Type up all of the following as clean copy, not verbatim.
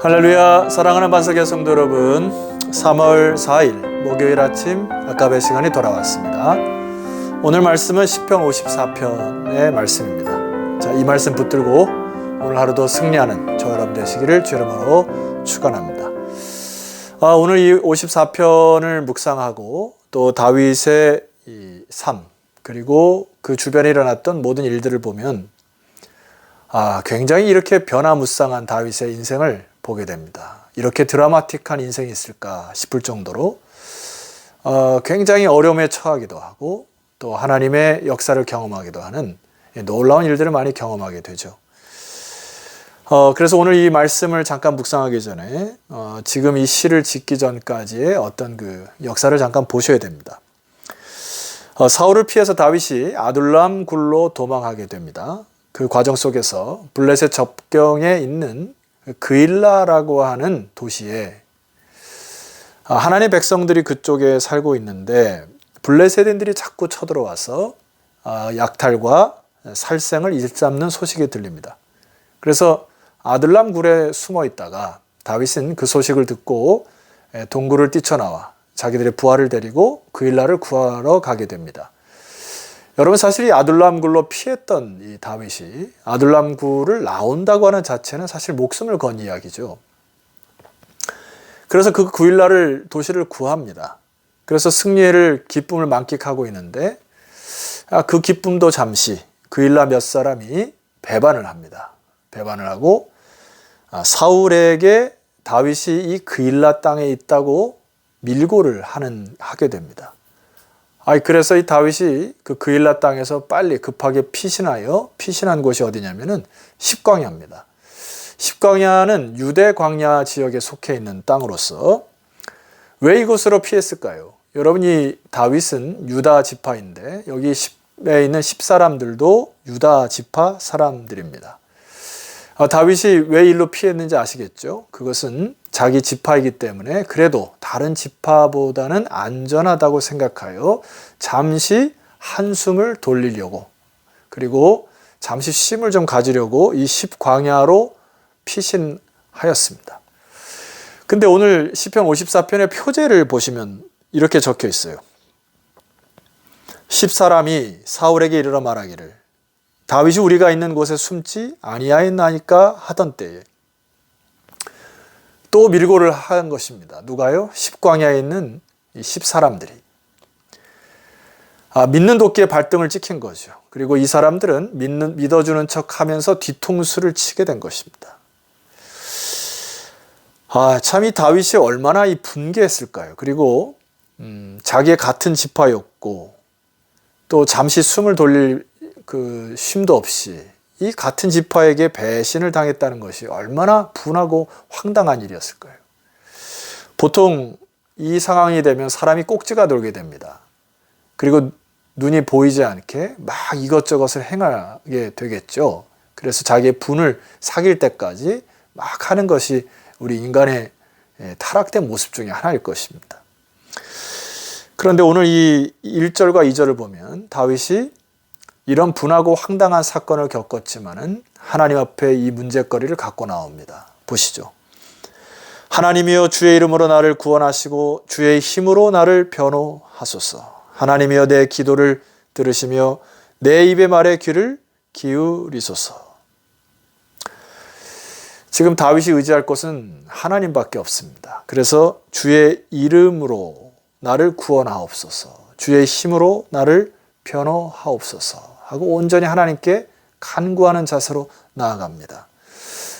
할렐루야. 사랑하는 반석의 성도 여러분, 3월 4일 목요일 아침 아까의 시간이 돌아왔습니다. 오늘 말씀은 시편 54편의 말씀입니다. 자, 이 말씀 붙들고 오늘 하루도 승리하는 저 여러분 되시기를 주 이름으로 축원합니다. 오늘 이 54편을 묵상하고 또 다윗의 이 삶, 그리고 그 주변에 일어났던 모든 일들을 보면 굉장히 이렇게 변화무쌍한 다윗의 인생을 보게 됩니다. 이렇게 드라마틱한 인생이 있을까 싶을 정도로 굉장히 어려움에 처하기도 하고 또 하나님의 역사를 경험하기도 하는 놀라운 일들을 많이 경험하게 되죠. 그래서 오늘 이 말씀을 잠깐 묵상하기 전에 지금 이 시를 짓기 전까지의 어떤 그 역사를 잠깐 보셔야 됩니다. 사울을 피해서 다윗이 아둘람 굴로 도망하게 됩니다. 그 과정 속에서 블레셋 접경에 있는 그일라라고 하는 도시에 하나님의 백성들이 그쪽에 살고 있는데 블레셋인들이 자꾸 쳐들어와서 약탈과 살생을 일삼는 소식이 들립니다. 그래서 아둘람 굴에 숨어 있다가 다윗은 그 소식을 듣고 동굴을 뛰쳐나와 자기들의 부하를 데리고 그일라를 구하러 가게 됩니다. 여러분, 사실 이 아둘람 굴로 피했던 이 다윗이 아둘람 굴을 나온다고 하는 자체는 사실 목숨을 건 이야기죠. 그래서 그 그일라를 도시를 구합니다. 그래서 승리를 기쁨을 만끽하고 있는데 그 기쁨도 잠시 그일라 몇 사람이 배반을 합니다. 배반을 하고 사울에게 다윗이 이 그일라 땅에 있다고 밀고를 하게 됩니다. 그래서 이 다윗이 그 그일라 땅에서 빨리 급하게 피신한 곳이 어디냐면은 십광야입니다. 십광야는 유대 광야 지역에 속해 있는 땅으로서 왜 이곳으로 피했을까요? 여러분이 다윗은 유다 지파인데 여기 10에 있는 10사람들도 유다 지파 사람들입니다. 다윗이 왜 일로 피했는지 아시겠죠? 그것은 자기 지파이기 때문에 그래도 다른 지파보다는 안전하다고 생각하여 잠시 한숨을 돌리려고, 그리고 잠시 쉼을 좀 가지려고 이 십광야로 피신하였습니다. 근데 오늘 시편 54편의 표제를 보시면 이렇게 적혀 있어요. 10사람이 사울에게 이르러 말하기를 다윗이 우리가 있는 곳에 숨지 아니하였나이까 하던 때에 또 밀고를 한 것입니다. 누가요? 십광야에 있는 이 10사람들이 믿는 도끼에 발등을 찍힌 거죠. 그리고 이 사람들은 믿어주는 척하면서 뒤통수를 치게 된 것입니다. 참 이 다윗이 얼마나 이 분개했을까요? 그리고 자기의 같은 지파였고 또 잠시 숨을 돌릴 그 쉼도 없이 이 같은 지파에게 배신을 당했다는 것이 얼마나 분하고 황당한 일이었을까요? 보통 이 상황이 되면 사람이 꼭지가 돌게 됩니다. 그리고 눈이 보이지 않게 막 이것저것을 행하게 되겠죠. 그래서 자기의 분을 사귈 때까지 막 하는 것이 우리 인간의 타락된 모습 중에 하나일 것입니다. 그런데 오늘 이 1절과 2절을 보면 다윗이 이런 분하고 황당한 사건을 겪었지만은 하나님 앞에 이 문제거리를 갖고 나옵니다. 보시죠. 하나님이여 주의 이름으로 나를 구원하시고 주의 힘으로 나를 변호하소서. 하나님이여 내 기도를 들으시며 내 입의 말에 귀를 기울이소서. 지금 다윗이 의지할 곳은 하나님밖에 없습니다. 그래서 주의 이름으로 나를 구원하옵소서. 주의 힘으로 나를 변호하옵소서 하고 온전히 하나님께 간구하는 자세로 나아갑니다.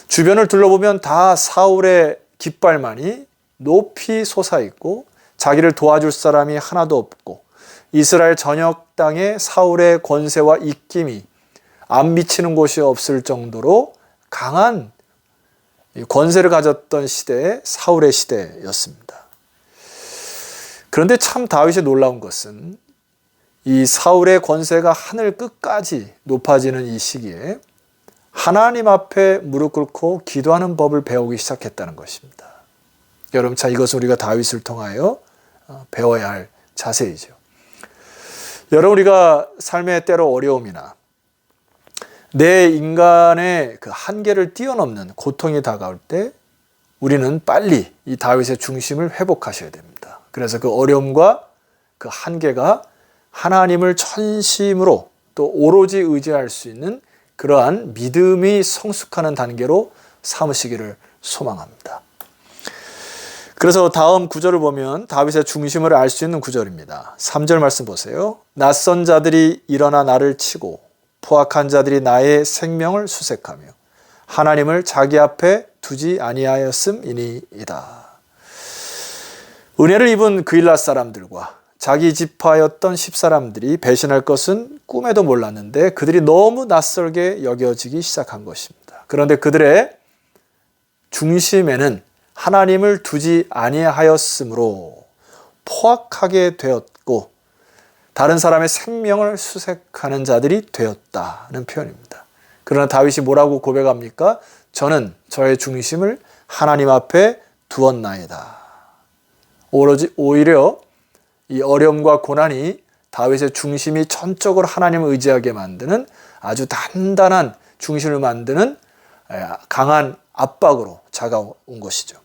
주변을 둘러보면 다 사울의 깃발만이 높이 솟아있고 자기를 도와줄 사람이 하나도 없고 이스라엘 전역 땅에 사울의 권세와 입김이 안 미치는 곳이 없을 정도로 강한 권세를 가졌던 시대의 사울의 시대였습니다. 그런데 참 다윗이 놀라운 것은 이 사울의 권세가 하늘 끝까지 높아지는 이 시기에 하나님 앞에 무릎 꿇고 기도하는 법을 배우기 시작했다는 것입니다. 여러분, 이것은 우리가 다윗을 통하여 배워야 할 자세이죠. 여러분, 우리가 삶의 때로 어려움이나 내 인간의 그 한계를 뛰어넘는 고통이 다가올 때 우리는 빨리 이 다윗의 중심을 회복하셔야 됩니다. 그래서 그 어려움과 그 한계가 하나님을 전심으로 또 오로지 의지할 수 있는 그러한 믿음이 성숙하는 단계로 삼으시기를 소망합니다. 그래서 다음 구절을 보면 다윗의 중심을 알 수 있는 구절입니다. 3절 말씀 보세요. 낯선 자들이 일어나 나를 치고 포악한 자들이 나의 생명을 수색하며 하나님을 자기 앞에 두지 아니하였음이니이다. 은혜를 입은 그일랏 사람들과 자기 지파였던 10사람들이 배신할 것은 꿈에도 몰랐는데 그들이 너무 낯설게 여겨지기 시작한 것입니다. 그런데 그들의 중심에는 하나님을 두지 아니하였으므로 포악하게 되었고 다른 사람의 생명을 수색하는 자들이 되었다는 표현입니다. 그러나 다윗이 뭐라고 고백합니까? 저는 저의 중심을 하나님 앞에 두었나이다. 오히려 이 어려움과 고난이 다윗의 중심이 전적으로 하나님을 의지하게 만드는 아주 단단한 중심을 만드는 강한 압박으로 다가온 것이죠.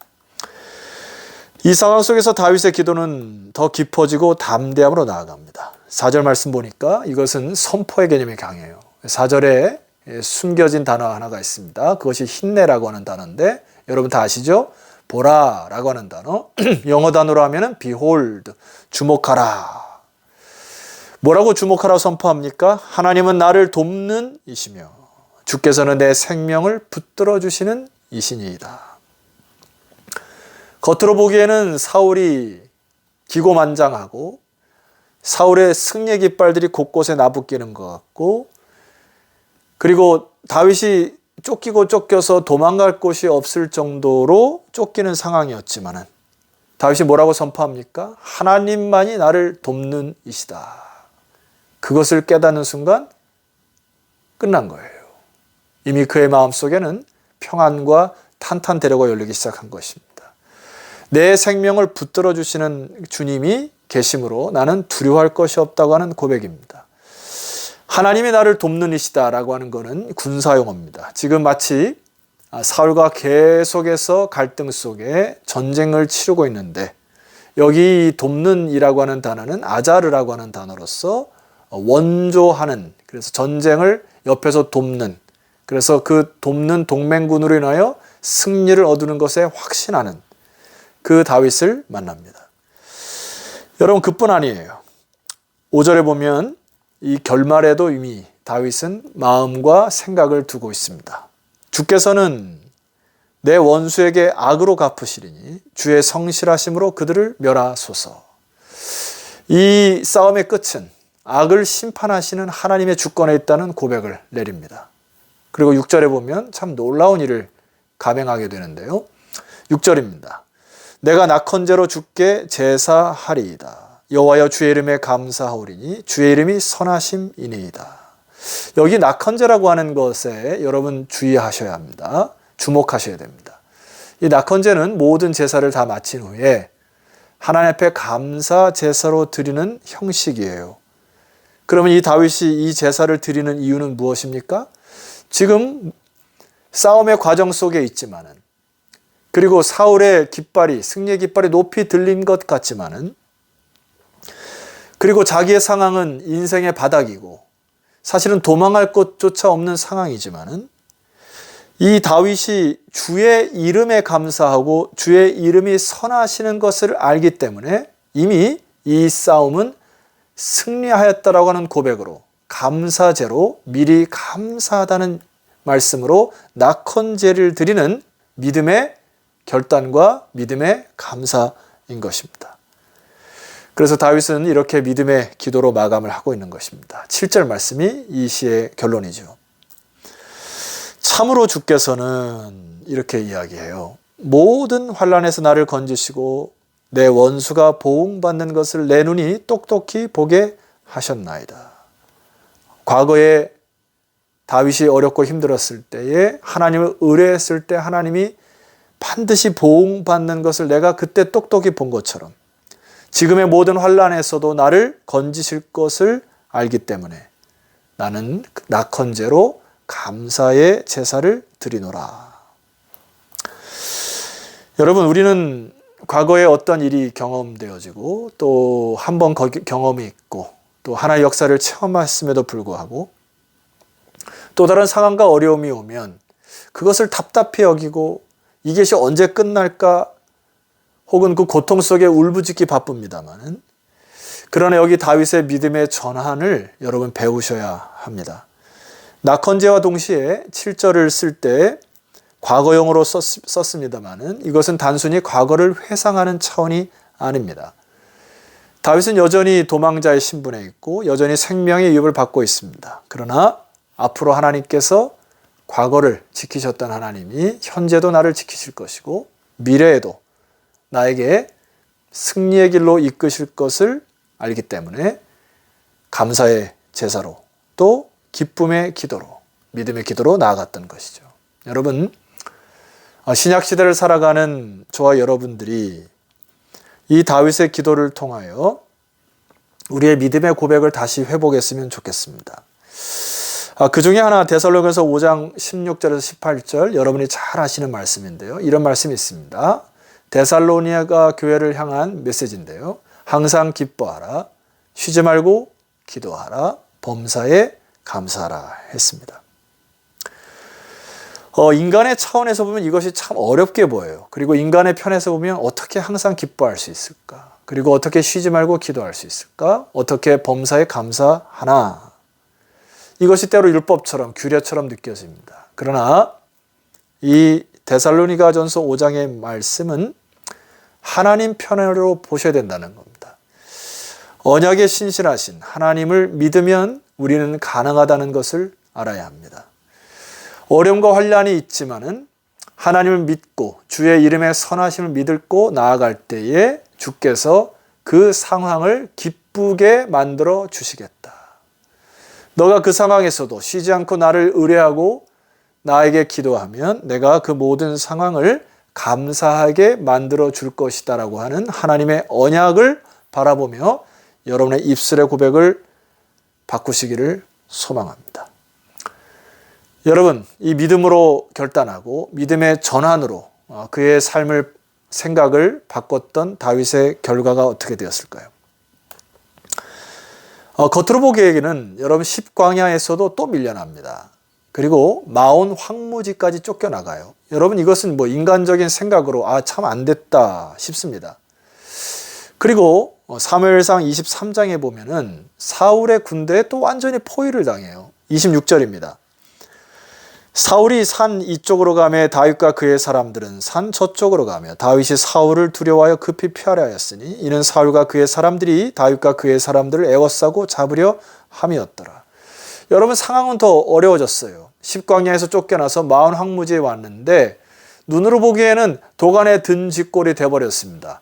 이 상황 속에서 다윗의 기도는 더 깊어지고 담대함으로 나아갑니다. 4절 말씀 보니까 이것은 선포의 개념이 강해요. 4절에 숨겨진 단어 하나가 있습니다. 그것이 힘내라고 하는 단어인데 여러분 다 아시죠? 보라라고 하는 단어. 영어 단어로 하면은 behold, 주목하라. 뭐라고 주목하라 선포합니까? 하나님은 나를 돕는 이시며 주께서는 내 생명을 붙들어 주시는 이신이이다. 겉으로 보기에는 사울이 기고만장하고 사울의 승리의 깃발들이 곳곳에 나부끼는 것 같고 그리고 다윗이 쫓기고 쫓겨서 도망갈 곳이 없을 정도로 쫓기는 상황이었지만은 다윗이 뭐라고 선포합니까? 하나님만이 나를 돕는 이시다. 그것을 깨닫는 순간 끝난 거예요. 이미 그의 마음속에는 평안과 탄탄대로가 열리기 시작한 것입니다. 내 생명을 붙들어 주시는 주님이 계심으로 나는 두려워할 것이 없다고 하는 고백입니다. 하나님이 나를 돕는 이시다라고 하는 것은 군사용어입니다. 지금 마치 사울과 계속해서 갈등 속에 전쟁을 치르고 있는데 여기 돕는 이라고 하는 단어는 아자르라고 하는 단어로서 원조하는, 그래서 전쟁을 옆에서 돕는, 그래서 그 돕는 동맹군으로 인하여 승리를 얻는 것에 확신하는 그 다윗을 만납니다. 여러분 그뿐 아니에요. 5절에 보면 이 결말에도 이미 다윗은 마음과 생각을 두고 있습니다. 주께서는 내 원수에게 악으로 갚으시리니 주의 성실하심으로 그들을 멸하소서. 이 싸움의 끝은 악을 심판하시는 하나님의 주권에 있다는 고백을 내립니다. 그리고 6절에 보면 참 놀라운 일을 감행하게 되는데요. 6절입니다. 내가 낙헌제로 주께 제사하리이다. 여호와여 주의 이름에 감사하오리니 주의 이름이 선하심이니이다. 여기 낙헌제라고 하는 것에 여러분 주의하셔야 합니다. 주목하셔야 됩니다. 이 낙헌제는 모든 제사를 다 마친 후에 하나님 앞에 감사 제사로 드리는 형식이에요. 그러면 이 다윗이 이 제사를 드리는 이유는 무엇입니까? 지금 싸움의 과정 속에 있지만은 그리고 사울의 깃발이, 승리의 깃발이 높이 들린 것 같지만은 그리고 자기의 상황은 인생의 바닥이고 사실은 도망할 곳조차 없는 상황이지만은 이 다윗이 주의 이름에 감사하고 주의 이름이 선하시는 것을 알기 때문에 이미 이 싸움은 승리하였다라고 하는 고백으로 감사제로 미리 감사하다는 말씀으로 낙헌제를 드리는 믿음의 결단과 믿음의 감사인 것입니다. 그래서 다윗은 이렇게 믿음의 기도로 마감을 하고 있는 것입니다. 7절 말씀이 이 시의 결론이죠. 참으로 주께서는 이렇게 이야기해요. 모든 환난에서 나를 건지시고 내 원수가 보응받는 것을 내 눈이 똑똑히 보게 하셨나이다. 과거에 다윗이 어렵고 힘들었을 때에 하나님을 의뢰했을 때 하나님이 반드시 보응받는 것을 내가 그때 똑똑히 본 것처럼 지금의 모든 환난에서도 나를 건지실 것을 알기 때문에 나는 낙헌제로 감사의 제사를 드리노라. 여러분, 우리는 과거에 어떤 일이 경험되어지고 또 한 번 경험이 있고 또 하나의 역사를 체험했음에도 불구하고 또 다른 상황과 어려움이 오면 그것을 답답히 여기고 이것이 언제 끝날까 혹은 그 고통 속에 울부짖기 바쁩니다만, 그러나 여기 다윗의 믿음의 전환을 여러분 배우셔야 합니다. 낙헌제와 동시에 7절을 쓸 때 과거형으로 썼습니다만 이것은 단순히 과거를 회상하는 차원이 아닙니다. 다윗은 여전히 도망자의 신분에 있고 여전히 생명의 위협을 받고 있습니다. 그러나 앞으로 하나님께서 과거를 지키셨던 하나님이 현재도 나를 지키실 것이고 미래에도 나에게 승리의 길로 이끄실 것을 알기 때문에 감사의 제사로 또 기쁨의 기도로 믿음의 기도로 나아갔던 것이죠. 여러분, 신약시대를 살아가는 저와 여러분들이 이 다윗의 기도를 통하여 우리의 믿음의 고백을 다시 회복했으면 좋겠습니다. 그 중에 하나 데살로니가서 5장 16절에서 18절 여러분이 잘 아시는 말씀인데요. 이런 말씀이 있습니다. 데살로니가 교회를 향한 메시지인데요. 항상 기뻐하라, 쉬지 말고 기도하라, 범사에 감사하라 했습니다. 인간의 차원에서 보면 이것이 참 어렵게 보여요. 그리고 인간의 편에서 보면 어떻게 항상 기뻐할 수 있을까? 그리고 어떻게 쉬지 말고 기도할 수 있을까? 어떻게 범사에 감사하나? 이것이 때로 율법처럼 규례처럼 느껴집니다. 그러나 이 데살로니가전서 5장의 말씀은 하나님 편으로 보셔야 된다는 겁니다. 언약에 신실하신 하나님을 믿으면 우리는 가능하다는 것을 알아야 합니다. 어려움과 환난이 있지만은 하나님을 믿고 주의 이름의 선하심을 믿고 나아갈 때에 주께서 그 상황을 기쁘게 만들어 주시겠다. 너가 그 상황에서도 쉬지 않고 나를 의뢰하고 나에게 기도하면 내가 그 모든 상황을 감사하게 만들어 줄 것이다 라고 하는 하나님의 언약을 바라보며 여러분의 입술의 고백을 바꾸시기를 소망합니다. 여러분, 이 믿음으로 결단하고 믿음의 전환으로 그의 삶을 생각을 바꿨던 다윗의 결과가 어떻게 되었을까요? 겉으로 보기에는 여러분 10광야에서도 또 밀려납니다. 그리고 마온 황무지까지 쫓겨나가요. 여러분, 이것은 뭐 인간적인 생각으로 참 안 됐다 싶습니다. 그리고 사무엘상 23장에 보면은 사울의 군대에 또 완전히 포위를 당해요. 26절입니다. 사울이 산 이쪽으로 가며 다윗과 그의 사람들은 산 저쪽으로 가며 다윗이 사울을 두려워하여 급히 피하려 하였으니 이는 사울과 그의 사람들이 다윗과 그의 사람들을 에워싸고 잡으려 함이었더라. 여러분, 상황은 더 어려워졌어요. 십광야에서 쫓겨나서 마온 황무지에 왔는데 눈으로 보기에는 도간에 든 쥐꼴이 돼버렸습니다.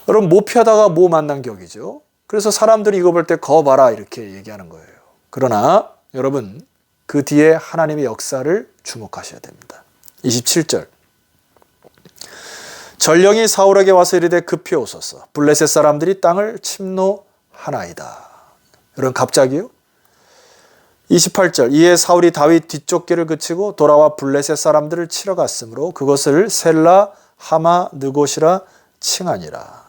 여러분, 못 피하다가 뭐 만난 격이죠. 그래서 사람들이 이거 볼 때 거 봐라 이렇게 얘기하는 거예요. 그러나 여러분, 그 뒤에 하나님의 역사를 주목하셔야 됩니다. 27절. 전령이 사울에게 와서 이르되 급히 오소서. 블레셋 사람들이 땅을 침노하나이다. 여러분, 갑자기요? 28절. 이에 사울이 다윗 뒤쪽 길을 그치고 돌아와 블레셋 사람들을 치러 갔으므로 그것을 셀라 하마 느곳이라 칭하니라.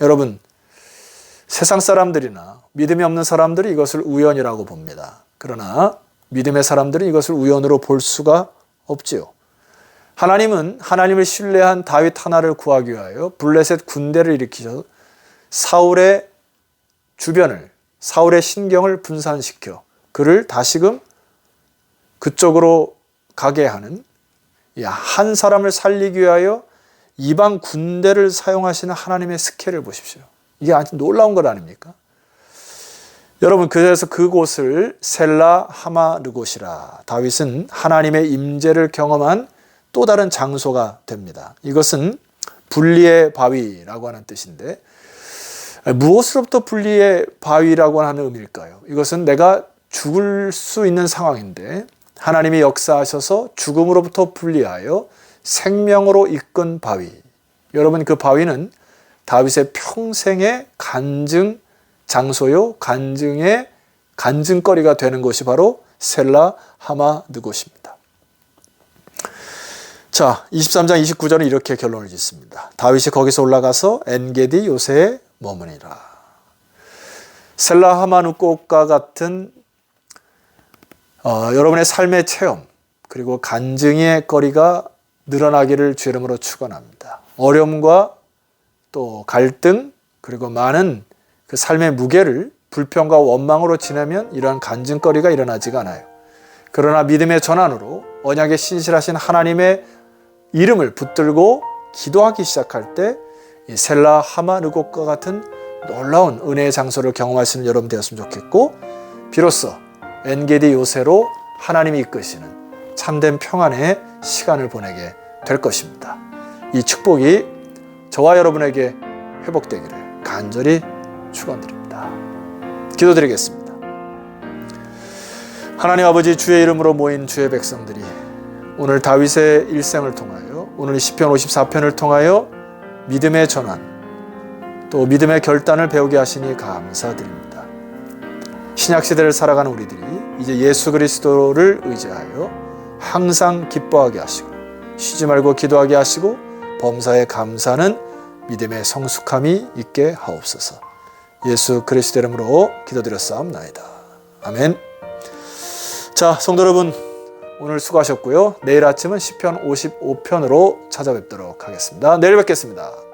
여러분, 세상 사람들이나 믿음이 없는 사람들이 이것을 우연이라고 봅니다. 그러나 믿음의 사람들은 이것을 우연으로 볼 수가 없지요. 하나님은 하나님을 신뢰한 다윗 하나를 구하기 위하여 블레셋 군대를 일으키셔서 사울의 주변을, 사울의 신경을 분산시켜 그를 다시금 그쪽으로 가게 하는, 한 사람을 살리기 위하여 이방 군대를 사용하시는 하나님의 스케일을 보십시오. 이게 아주 놀라운 것 아닙니까? 여러분, 그래서 그곳을 셀라 하마 느곳이라, 다윗은 하나님의 임재를 경험한 또 다른 장소가 됩니다. 이것은 분리의 바위라고 하는 뜻인데, 무엇으로부터 분리의 바위라고 하는 의미일까요? 이것은 내가 죽을 수 있는 상황인데 하나님이 역사하셔서 죽음으로부터 분리하여 생명으로 이끈 바위. 여러분, 그 바위는 다윗의 평생의 간증 장소요, 간증의 간증거리가 되는 곳이 바로 셀라 하마 느곳입니다. 자, 23장 29절은 이렇게 결론을 짓습니다. 다윗이 거기서 올라가서 엔게디 요새에 머무니라. 셀라 하마누꽃과 같은 여러분의 삶의 체험 그리고 간증의 거리가 늘어나기를 주 이름으로 축원합니다. 어려움과 또 갈등 그리고 많은 그 삶의 무게를 불평과 원망으로 지내면 이러한 간증거리가 일어나지가 않아요. 그러나 믿음의 전환으로 언약에 신실하신 하나님의 이름을 붙들고 기도하기 시작할 때 이 셀라 하마누곳과 같은 놀라운 은혜의 장소를 경험할 수 있는 여러분 되었으면 좋겠고, 비로소 엔게디 요새로 하나님이 이끄시는 참된 평안의 시간을 보내게 될 것입니다. 이 축복이 저와 여러분에게 회복되기를 간절히 축원드립니다. 기도드리겠습니다. 하나님 아버지, 주의 이름으로 모인 주의 백성들이 오늘 다윗의 일생을 통하여, 오늘 시편 54편을 통하여 믿음의 전환, 또 믿음의 결단을 배우게 하시니 감사드립니다. 신약시대를 살아가는 우리들이 이제 예수 그리스도를 의지하여 항상 기뻐하게 하시고 쉬지 말고 기도하게 하시고 범사에 감사하는 믿음의 성숙함이 있게 하옵소서. 예수 그리스도 이름으로 기도드렸사옵나이다. 아멘. 자, 성도 여러분, 오늘 수고하셨고요. 내일 아침은 시편 55편으로 찾아뵙도록 하겠습니다. 내일 뵙겠습니다.